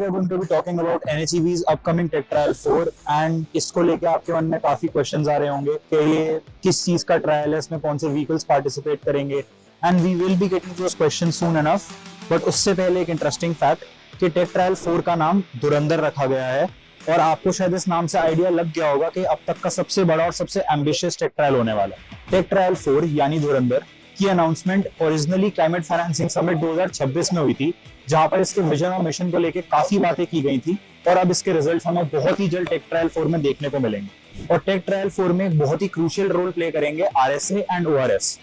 we are going to be talking about NHEV's upcoming Tech Trial 4 and इसको लेके आपके मन में काफी क्वेश्चंस आ रहे होंगे कि ये किस चीज का ट्रायल है, इसमें कौन से व्हीकल्स पार्टिसिपेट करेंगे, and we will be getting those questions soon enough. But उससे पहले एक इंटरेस्टिंग फैक्ट कि टेक ट्रायल 4 का नाम धुरंधर रखा गया है और आपको शायद इस नाम से आइडिया लग गया होगा कि अब तक का सबसे बड़ा और सबसे एम्बिशियस टेक ट्रायल होने वाला है। टेक ट्रायल 4 यानी धुरंधर की announcement originally climate financing summit 2026 में हुई थी, जहां पर इसके विजन और मिशन को लेकर काफी बातें की गई थी और अब इसके रिजल्ट हमें बहुत ही जल्द टेक ट्रायल 4 में देखने को मिलेंगे। और टेक ट्रायल 4 में एक बहुत ही क्रूशियल रोल प्ले करेंगे RSA and ORS.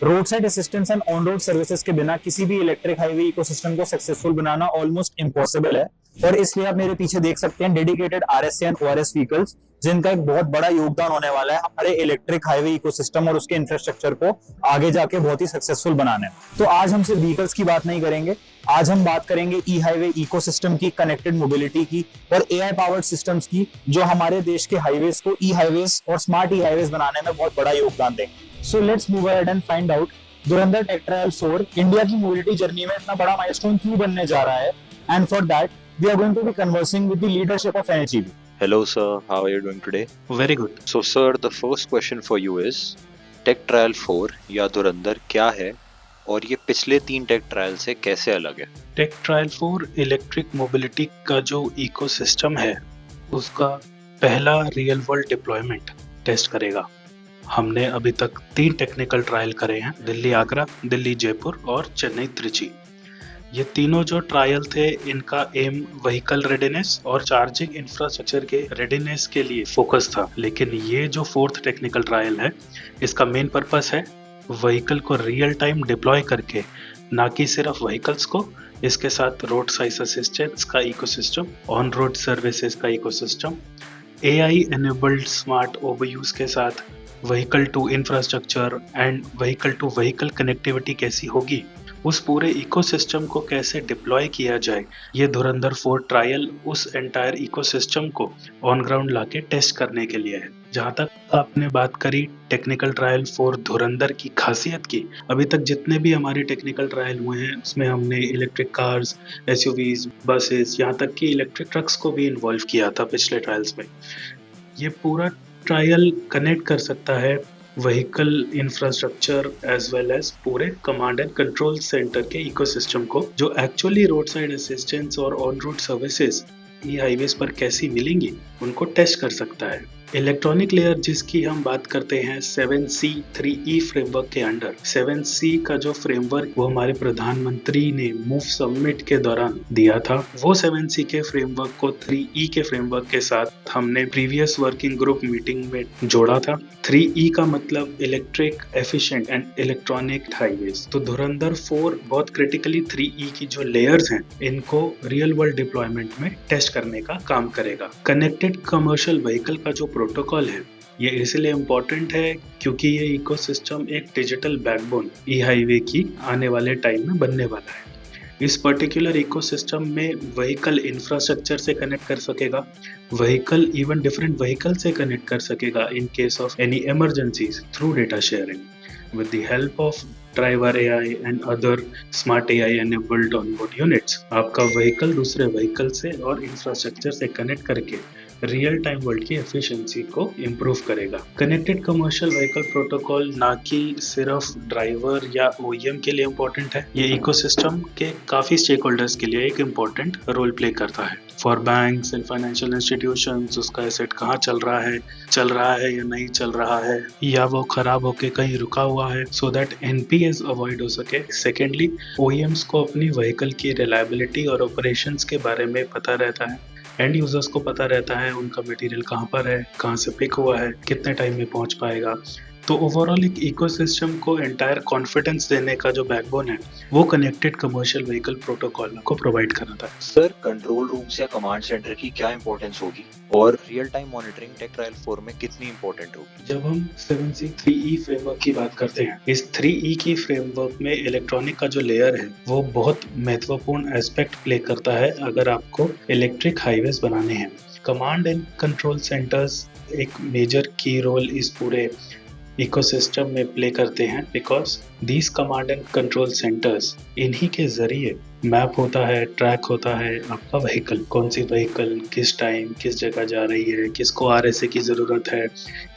Road side assistance and on road services के बिना किसी भी इलेक्ट्रिक हाईवे इकोसिस्टम को सक्सेसफुल बनाना ऑलमोस्ट इम्पॉसिबल है, और इसलिए आप मेरे पीछे देख सकते हैं dedicated RSA and ORS vehicles, जिनका एक बहुत बड़ा योगदान होने वाला है हमारे इलेक्ट्रिक हाईवे इकोसिस्टम और उसके इंफ्रास्ट्रक्चर को आगे जाके बहुत ही सक्सेसफुल बनाने में। तो आज हम सिर्फ व्हीकल्स की बात नहीं करेंगे, आज हम बात करेंगे ई हाईवे इकोसिस्टम की, कनेक्टेड मोबिलिटी की और एआई पावर्ड सिस्टम्स की, जो हमारे देश के हाईवेज को ई हाईवेज और स्मार्ट ई हाईवेज बनाने में बहुत बड़ा योगदान देंगे। So let's move ahead and find out Dhurandhar take trial 4 India की मोबिलिटी जर्नी में इतना बड़ा माइलस्टोन क्यों बनने जा रहा है, and for that we are going to be conversing with the leadership of NHEV. Hello sir, how are you doing today? Very good. So sir, the first question for you is Tech Trial 4 या धुरंधर क्या है और ये पिछले 3 take trial से कैसे अलग है? टेक ट्रायल 4 इलेक्ट्रिक मोबिलिटी का जो इकोसिस्टम है उसका पहला रियल वर्ल्ड डिप्लॉयमेंट टेस्ट करेगा। हमने अभी तक 3 टेक्निकल ट्रायल करे हैं, दिल्ली आगरा, दिल्ली जयपुर और चेन्नई त्रिची। ये तीनों जो ट्रायल थे इनका एम व्हीकल रेडीनेस और चार्जिंग इंफ्रास्ट्रक्चर के रेडीनेस के लिए फोकस था, लेकिन ये जो 4th टेक्निकल ट्रायल है इसका मेन पर्पस है व्हीकल को रियल टाइम डिप्लॉय करके, ना कि सिर्फ व्हीकल्स को, इसके साथ रोड साइड असिस्टेंस का इकोसिस्टम, ऑन रोड सर्विसेज का ecosystem, AI enabled smart overuse के साथ vehicle to infrastructure and vehicle to vehicle connectivity कैसी होगी, उस पूरे इकोसिस्टम को कैसे डिप्लॉय किया जाए। ये धुरंधर 4 ट्रायल उस एंटायर इकोसिस्टम को ऑन ग्राउंड लाके टेस्ट करने के लिए है। जहाँ तक आपने बात करी टेक्निकल ट्रायल 4 धुरंधर की खासियत की, अभी तक जितने भी हमारे टेक्निकल ट्रायल हुए हैं उसमें हमने इलेक्ट्रिक कार्स, एसयूवीज, बसेस, यहाँ तक कि इलेक्ट्रिक ट्रक्स को भी इन्वॉल्व किया था पिछले ट्रायल्स में। ये पूरा ट्रायल कनेक्ट कर सकता है vehicle infrastructure as well as पूरे कमांड एंड कंट्रोल सेंटर के इकोसिस्टम को, जो एक्चुअली रोड साइड असिस्टेंस और on road services e highways पर कैसी मिलेंगी उनको टेस्ट कर सकता है। इलेक्ट्रॉनिक लेयर जिसकी हम बात करते हैं 7C 3E फ्रेमवर्क के अंडर, 7C का जो फ्रेमवर्क वो हमारे प्रधानमंत्री ने मूव समिट के दौरान दिया था, वो 7C के फ्रेमवर्क को 3E के फ्रेमवर्क के साथ हमने प्रीवियस वर्किंग ग्रुप मीटिंग में जोड़ा था। 3E का मतलब electric, efficient and electronic highways. तो धुरंधर 4 बहुत क्रिटिकली 3E की जो लेयर्स हैं इनको रियल वर्ल्ड डिप्लॉयमेंट में टेस्ट करने का काम करेगा। कनेक्टेड कमर्शियल व्हीकल का जो प्रोटोकॉल है ये इसलिए इम्पोर्टेंट है क्योंकि ये इकोसिस्टम एक डिजिटल बैकबोन ई हाईवे की आने वाले टाइम में बनने वाला है। इस पर्टिकुलर इकोसिस्टम में व्हीकल इंफ्रास्ट्रक्चर से कनेक्ट कर सकेगा, व्हीकल इवन डिफरेंट व्हीकल से कनेक्ट कर सकेगा in case of any emergencies through data sharing with the help of driver AI and other smart AI enabled onboard units. आपका vehicle दूसरे vehicle से और इंफ्रास्ट्रक्चर से कनेक्ट करके रियल टाइम वर्ल्ड की एफिशिएंसी को इम्प्रूव करेगा। कनेक्टेड कमर्शियल व्हीकल प्रोटोकॉल ना कि सिर्फ ड्राइवर या ओईएम के लिए इम्पोर्टेंट है, ये इकोसिस्टम के काफी स्टेक होल्डर्स के लिए एक इम्पोर्टेंट रोल प्ले करता है। For banks and financial institutions उसका एसेट कहाँ चल रहा है या नहीं चल रहा है, या वो खराब होके कहीं रुका हुआ है, सो दैट एनपीएस अवॉइड हो सके। सेकेंडली, ओईएम्स को अपनी व्हीकल की रिलायबिलिटी और ऑपरेशंस के बारे में पता रहता है, एंड यूजर्स को पता रहता है उनका मटेरियल कहाँ पर है, कहाँ से पिक हुआ है, कितने टाइम में पहुँच पाएगा। तो ओवरऑल एक इकोसिस्टम को एंटायर कॉन्फिडेंस देने का जो बैकबोन है वो कनेक्टेड कमर्शियल व्हीकल प्रोटोकॉल को प्रोवाइड कराता है। सर, कंट्रोल रूम या कमांड सेंटर की क्या इंपॉर्टेंस होगी और real time monitoring tech trial 4 में कितनी इंपॉर्टेंट होगी? जब हम 7C 3E फ्रेमवर्क की बात करते हैं, इस 3E की फ्रेमवर्क में इलेक्ट्रॉनिक का जो लेयर है वो बहुत महत्वपूर्ण एस्पेक्ट प्ले करता है अगर आपको इलेक्ट्रिक हाईवेज बनाने हैं। कमांड एंड कंट्रोल सेंटर्स एक मेजर की रोल इस पूरे इकोसिस्टम में प्ले करते हैं, because these command and control centres, इन्हीं के जरिए मैप होता है, ट्रैक होता है आपका व्हीकल, कौन सी व्हीकल किस टाइम किस जगह जा रही है, किसको आरएसए की जरूरत है,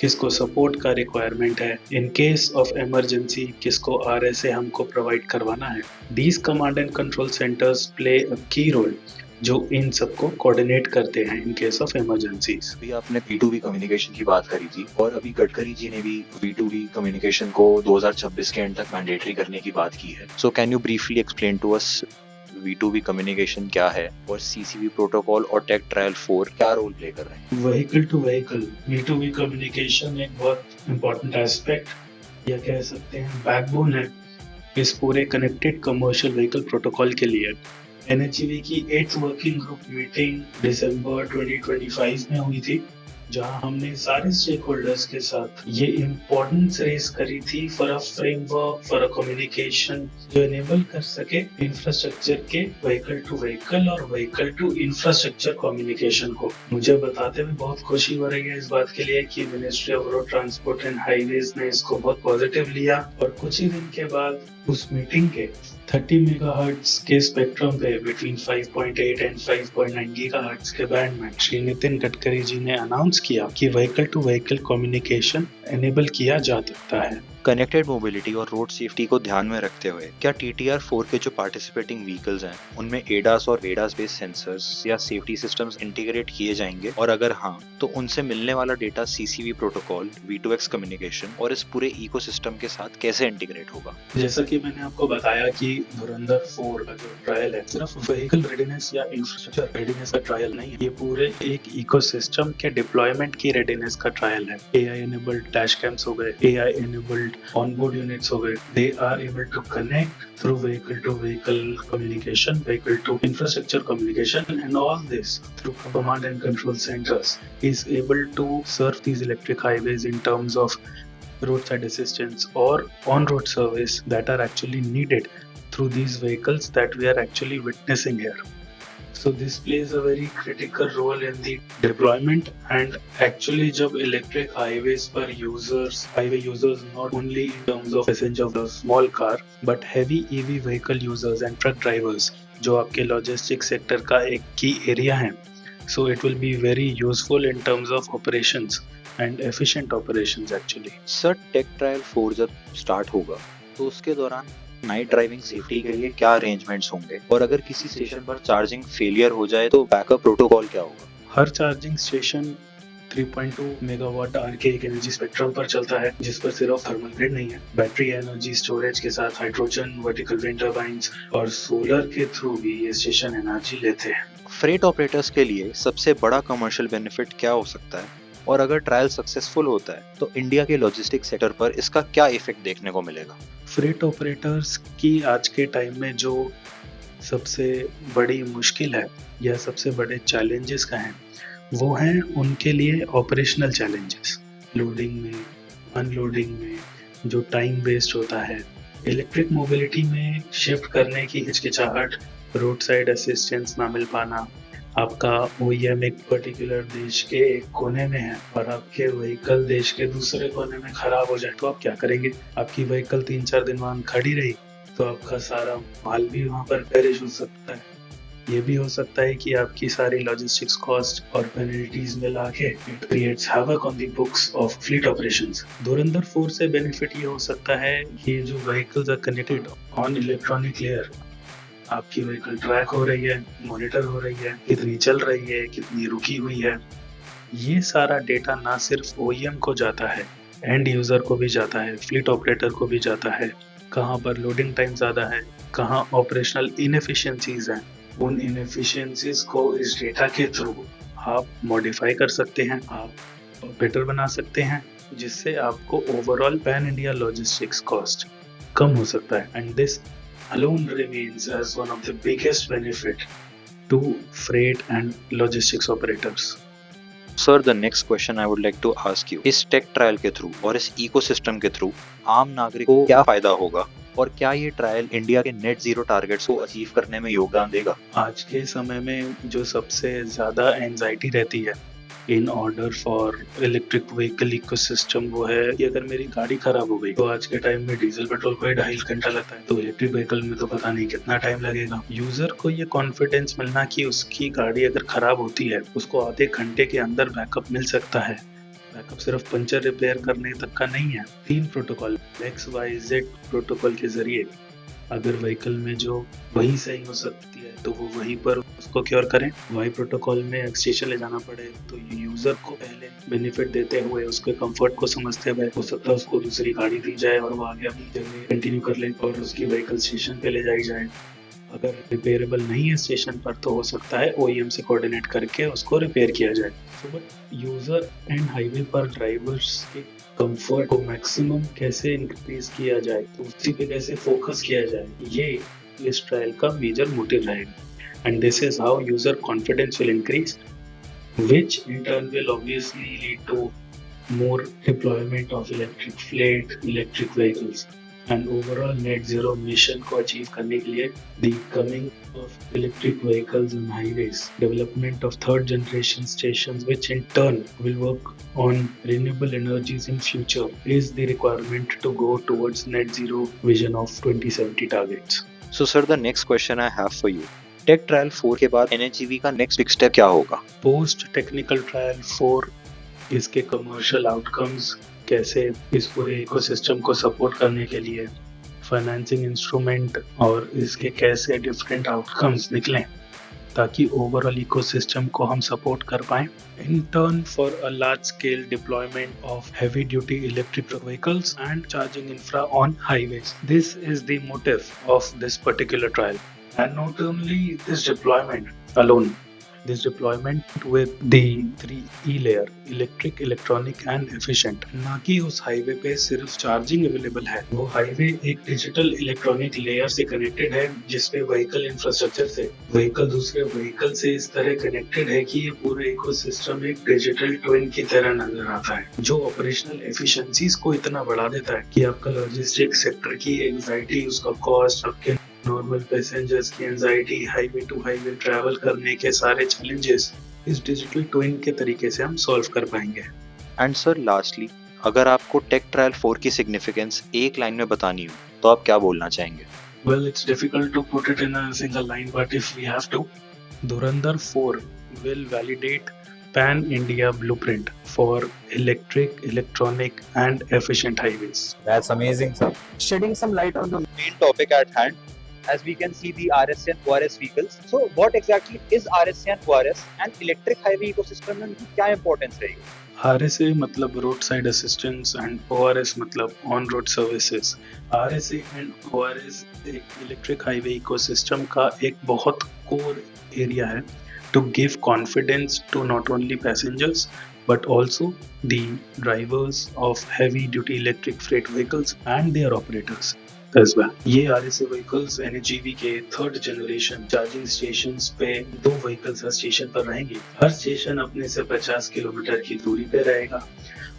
किसको सपोर्ट का रिक्वायरमेंट है, इन केस ऑफ इमरजेंसी किसको आरएसए हमको प्रोवाइड करवाना है। These command and control centres play a की रोल जो इन सबको कोऑर्डिनेट करते हैं इन केस ऑफ इमरजेंसीज। अभी आपने V2V कम्युनिकेशन की बात करी थी और अभी गडकरी जी ने भी V2V कम्युनिकेशन को 2026 के एंड तक मैंडेटरी करने की बात की है। So can you briefly explain to us V2V communication क्या है और CCV प्रोटोकॉल और टेक ट्रायल 4 क्या रोल प्ले कर रहे हैं? Vehicle to vehicle V2V communication एक बहुत इंपॉर्टेंट एस्पेक्ट या कह सकते हैं बैकबोन है इस पूरे कनेक्टेड कमर्शियल व्हीकल प्रोटोकॉल के लिए। NHEV की 8th वर्किंग ग्रुप मीटिंग दिसंबर 2025 में हुई थी, जहां हमने सारे स्टेक होल्डर्स के साथ ये इम्पोर्टेंस रेज करी थी for a framework for a communication जो एनेबल कर सके इंफ्रास्ट्रक्चर के व्हीकल टू व्हीकल और व्हीकल टू इंफ्रास्ट्रक्चर कम्युनिकेशन को। मुझे बताते हुए बहुत खुशी हो रही है इस बात के लिए कि ministry of road transport and highways ने इसको बहुत पॉजिटिव लिया और कुछ ही दिन के बाद उस मीटिंग के 30 मेगाहर्ट्ज के स्पेक्ट्रम पे बिटवीन 5.8 एंड 5.9 गीगाहर्ट्ज के बैंड में श्री नितिन गडकरी जी ने अनाउंस किया कि vehicle to vehicle communication enable किया जा सकता है। कनेक्टेड मोबिलिटी और रोड सेफ्टी को ध्यान में रखते हुए क्या TTR 4 के जो पार्टिसिपेटिंग व्हीकल्स हैं उनमें ADAS और ADAS बेस्ड सेंसर्स या सेफ्टी सिस्टम्स इंटीग्रेट किए जाएंगे, और अगर हाँ तो उनसे मिलने वाला data CCV protocol, V2X communication और इस पूरे इकोसिस्टम के साथ कैसे इंटीग्रेट होगा? जैसा कि मैंने आपको बताया कि धुरंधर 4 का जो ट्रायल है सिर्फ व्हीकल रेडीनेस या इंफ्रास्ट्रक्चर रेडीनेस का ट्रायल नहीं है, ये पूरे एक इकोसिस्टम के डिप्लॉयमेंट की रेडीनेस का ट्रायल है। AI enabled डैश कैम्स हो गए, AI enabled onboard units हो गए, they are able to connect through vehicle to vehicle communication, vehicle to infrastructure communication, and all this through command and control centers is able to serve these electric highways in terms of roadside assistance or on-road service that are actually needed through these vehicles that we are actually witnessing here. So this plays a very critical role in the deployment, and actually जब electric highways पर highway users not only in terms of passenger of the small car but heavy EV vehicle users and truck drivers जो आपके logistics sector का एक key area है, so it will be very useful in terms of operations and efficient operations actually. Sir, tech trial 4 जब start होगा तो उसके दौरान नाइट ड्राइविंग सेफ्टी के लिए क्या अरेंजमेंट्स होंगे, और अगर किसी स्टेशन पर चार्जिंग फेलियर हो जाए तो बैकअप प्रोटोकॉल क्या होगा? हर चार्जिंग स्टेशन 3.2 मेगावाट आवर के एक एनर्जी स्पेक्ट्रम पर चलता है, जिस पर सिर्फ थर्मल ग्रिड नहीं है, बैटरी एनर्जी स्टोरेज के साथ हाइड्रोजन, वर्टिकल विंड टर्बाइंस और सोलर के थ्रू भी ये स्टेशन एनर्जी लेते हैं। फ्रेट ऑपरेटर्स के लिए सबसे बड़ा कमर्शियल बेनिफिट क्या हो सकता है, और अगर ट्रायल सक्सेसफुल होता है तो इंडिया के लॉजिस्टिक्स सेक्टर पर इसका क्या इफेक्ट देखने को मिलेगा? फ्रेट ऑपरेटर्स की आज के टाइम में जो सबसे बड़ी मुश्किल है या सबसे बड़े चैलेंजेस का है वो हैं उनके लिए ऑपरेशनल चैलेंजेस, लोडिंग में, अनलोडिंग में जो टाइम वेस्ट होता है, इलेक्ट्रिक मोबिलिटी में शिफ्ट करने की हिचकिचाहट, रोड साइड असिस्टेंस ना मिल पाना, आपका OEM एक पर्टिकुलर देश के एक कोने में है और आपके व्हीकल देश के दूसरे कोने में खराब हो जाए तो आप क्या करेंगे? आपकी व्हीकल 3-4 दिन वहां खड़ी रही तो आपका सारा माल भी वहां पर पेरिश हो सकता है। ये भी हो सकता है कि आपकी सारी लॉजिस्टिक्स कॉस्ट और पेनल्टीज मिला के it creates havoc on the books of fleet operations. धुरंधर 4 से बेनिफिट ये हो सकता है कि जो vehicles are connected on electronic layer, आपकी व्हीकल ट्रैक हो रही है, मॉनिटर हो रही है, कितनी चल रही है, कितनी रुकी हुई है, ये सारा डेटा ना सिर्फ OEM को जाता है, एंड यूजर को भी जाता है, फ्लीट ऑपरेटर को भी जाता है, कहाँ पर लोडिंग टाइम ज़्यादा है, कहाँ ऑपरेशनल इनएफिशिएंसीज हैं, उन इनएफिशिएंसीज को इस डेटा के थ्रू आप मॉडिफाई कर सकते हैं, आप बेटर बना सकते हैं, जिससे आपको overall pan India logistics cost कम हो सकता है, and this alone remains as one of the biggest benefit to freight and logistics operators. Sir, the next question I would like to ask you, इस टेक ट्रायल के through और इस ecosystem के through आम नागरिक को क्या फायदा होगा, और क्या ये ट्रायल इंडिया के नेट जीरो टारगेट्स को अचीव करने में योगदान देगा? आज के समय में जो सबसे ज्यादा एंजाइटी रहती है in order for electric vehicle ecosystem वो है कि अगर मेरी गाड़ी खराब हो गई तो आज के टाइम में डीजल पेट्रोल को 2.5 घंटा लगता है, तो इलेक्ट्रिक व्हीकल में तो पता नहीं कितना टाइम लगेगा। यूजर को ये कॉन्फिडेंस मिलना कि उसकी गाड़ी अगर खराब होती है उसको आधे घंटे के अंदर बैकअप मिल सकता है। बैकअप सिर्फ पंचर रिपेयर करने तक का नहीं है। 3 प्रोटोकॉल XYZ प्रोटोकॉल के जरिए अगर व्हीकल में जो वही सही हो सकती है तो वो वहीं पर उसको क्योर करें। वाई प्रोटोकॉल में स्टेशन ले जाना पड़े तो यूजर को पहले बेनिफिट देते हुए उसके कंफर्ट को समझते हुए हो सकता है उसको दूसरी गाड़ी दी जाए और वो आगे अपनी जर्नी कंटिन्यू कर ले और उसकी व्हीकल स्टेशन पे ले जाई जाए। अगर रिपेयरेबल नहीं है स्टेशन पर तो हो सकता है OEM से कोऑर्डिनेट करके उसको रिपेयर किया जाए। तो बट यूजर एंड हाईवे पर ड्राइवर्स के कंफर्ट को मैक्सिमम कैसे इंक्रीज किया जाए, तो उसी पे कैसे फोकस किया जाए, ये इस ट्रायल का मेजर मोटिव रहेगा। And this is how user confidence will increase, which in turn will obviously lead to more deployment of electric fleet, electric vehicles, and overall net zero mission को achieve करने के लिए the coming of electric vehicles on highways, development of third generation stations which in turn will work on renewable energies in future is the requirement to go towards net zero vision of 2070 targets. So sir, the next question I have for you, tech trial 4 के बाद NHEV का next big step क्या होगा? Post technical trial 4 इसके commercial outcomes कैसे इस पूरे ecosystem को सपोर्ट करने के लिए फाइनेंसिंग इंस्ट्रूमेंट और इसके कैसे डिफरेंट आउटकम्स निकलें ताकि ओवरऑल इकोसिस्टम को हम सपोर्ट कर पाएं in turn for a large scale deployment of heavy duty electric vehicles and charging infra on highways. This is the motive of this particular trial. And not only this deployment alone, this deployment with the 3E layer, electric, electronic and efficient, ना कि उस highway पे सिर्फ charging available है, वो highway एक digital electronic layer से connected है जिसपे व्हीकल इंफ्रास्ट्रक्चर से व्हीकल दूसरे व्हीकल से इस तरह कनेक्टेड है कि ये पूरे इकोसिस्टम एक डिजिटल ट्विन की तरह नजर आता है, जो ऑपरेशनल एफिशिएंसीज को इतना बढ़ा देता है कि आपका लॉजिस्टिक सेक्टर की एंजाइटी, उसका कॉस्ट, आपके नॉर्मल पैसेंजर्स की anxiety, highway to highway travel करने के सारे चैलेंजेस इस डिजिटल ट्विन के तरीके से हम सॉल्व कर पाएंगे। एंड सर लास्टली, अगर आपको टेक ट्रायल 4 की सिग्निफिकेंस एक लाइन में बतानी हो तो आप क्या बोलना चाहेंगे? Well, it's difficult to put it in a single line, but if we have to, Dhurandhar 4 will validate pan-India blueprint for electric, electronic and efficient highways. That's amazing, sir. Shedding some light on the main topic at hand, as we can see the RSA and ORS vehicles. So what exactly is RSA and ORS and electric highway ecosystem में क्या importance रहेगी? RSA मतलब road side assistance and ORS मतलब on road services. RSA and ORS एक electric highway ecosystem का एक बहुत core area है to give confidence to not only passengers but also the drivers of heavy duty electric freight vehicles and their operators as well. ये RSA vehicles NHEV के third generation charging stations पे 2 vehicles हर station पर रहेंगे। हर station अपने से 50 kilometre की दूरी पे रहेगा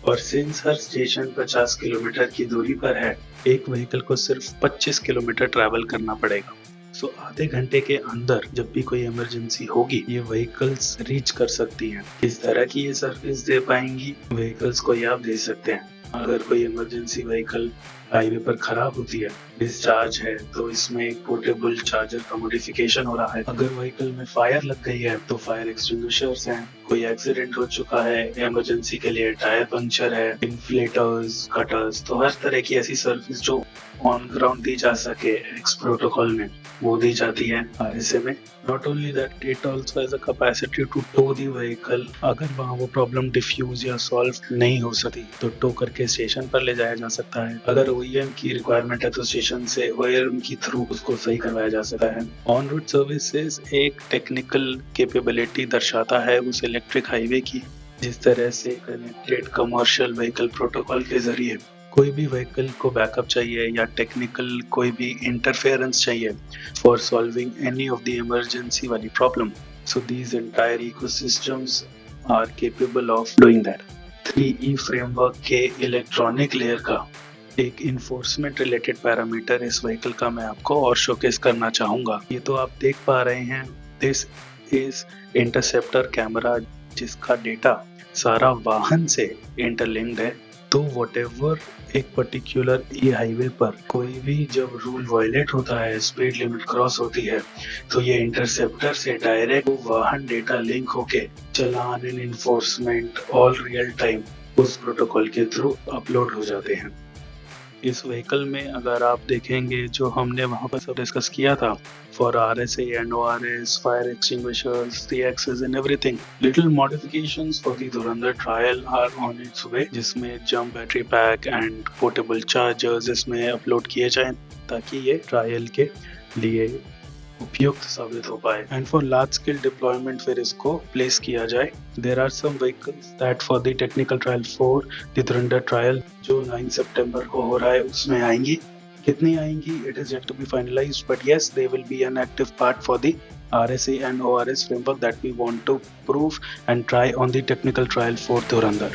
और सिंस हर स्टेशन 50 किलोमीटर की दूरी पर है, एक व्हीकल को सिर्फ 25 किलोमीटर ट्रैवल करना पड़ेगा। सो आधे घंटे के अंदर जब भी कोई इमरजेंसी होगी ये व्हीकल्स रीच कर सकती हैं। किस तरह की ये सर्विस दे पाएंगी व्हीकल्स को, ये आप दे सकते हैं। अगर कोई इमरजेंसी व्हीकल हाईवे पर खराब होती है, डिस्चार्ज है, तो इसमें एक पोर्टेबल चार्जर का मॉडिफिकेशन हो रहा है। अगर व्हीकल में फायर लग गई है तो फायर एक्सटिंग्विशर्स हैं। कोई एक्सीडेंट हो चुका है, इमरजेंसी के लिए टायर पंक्चर है, इन्फ्लेटर्स, कटर्स, तो हर तरह की ऐसी सर्विस जो ऑन ग्राउंड दी जा सके एक्स प्रोटोकॉल में, वो दी जाती है RSA में। Not only that, it also has a capacity to tow the vehicle. अगर वहाँ वो प्रॉब्लम डिफ्यूज या सॉल्व नहीं हो सकती तो टो करके स्टेशन पर ले जाया जा सकता है। अगर OEM की रिक्वायरमेंट है तो स्टेशन से OEM की थ्रू उसको सही करवाया जा सकता है। ऑन रोड सर्विसेज एक टेक्निकल कैपेबिलिटी दर्शाता है उस इलेक्ट्रिक हाईवे की, जिस तरह से कनेक्टेड कमर्शियल व्हीकल प्रोटोकॉल के जरिए कोई भी व्हीकल को बैकअप चाहिए या टेक्निकल कोई भी इंटरफेरेंस चाहिए for solving any of the emergency वाली problem, so these entire ecosystems are capable of doing that. 3E framework के इलेक्ट्रॉनिक लेयर का एक इन्फोर्समेंट रिलेटेड पैरामीटर इस व्हीकल का मैं आपको और शोकेस करना चाहूंगा। ये तो आप देख पा रहे हैं, दिस इज इंटरसेप्टर कैमरा जिसका डेटा सारा वाहन से इंटरलिंक्ड है। तो व्हाटएवर एक पर्टिकुलर ई हाईवे पर कोई भी जब रूल वायलेट होता है, स्पीड लिमिट क्रॉस होती है, तो ये इंटरसेप्टर से डायरेक्ट वाहन डेटा लिंक होके चालान and enforcement all real time उस प्रोटोकॉल के थ्रू अपलोड हो जाते हैं। इस व्हीकल में अगर आप देखेंगे जो हमने वहाँ पर सब डिस्कस किया था, for RSA and ORS, fire extinguishers, the axes and everything, little modifications for the Dhurandhar trial are on its way, जिसमें jump battery pack and portable chargers इसमें अपलोड किए जाएं ताकि ये ट्रायल के लिए उपयुक्त साबित हो पाए। And for large scale deployment फिर इसको प्लेस किया जाए। There are some vehicles that for the technical trial for the धुरंधर ट्रायल जो 9 सितंबर को हो रहा है उसमें आएंगी। कितनी आएंगी it is yet to be finalised, but yes they will be an active part for the RSA and ORS framework that we want to prove and try on the technical trial for Dhurandhar.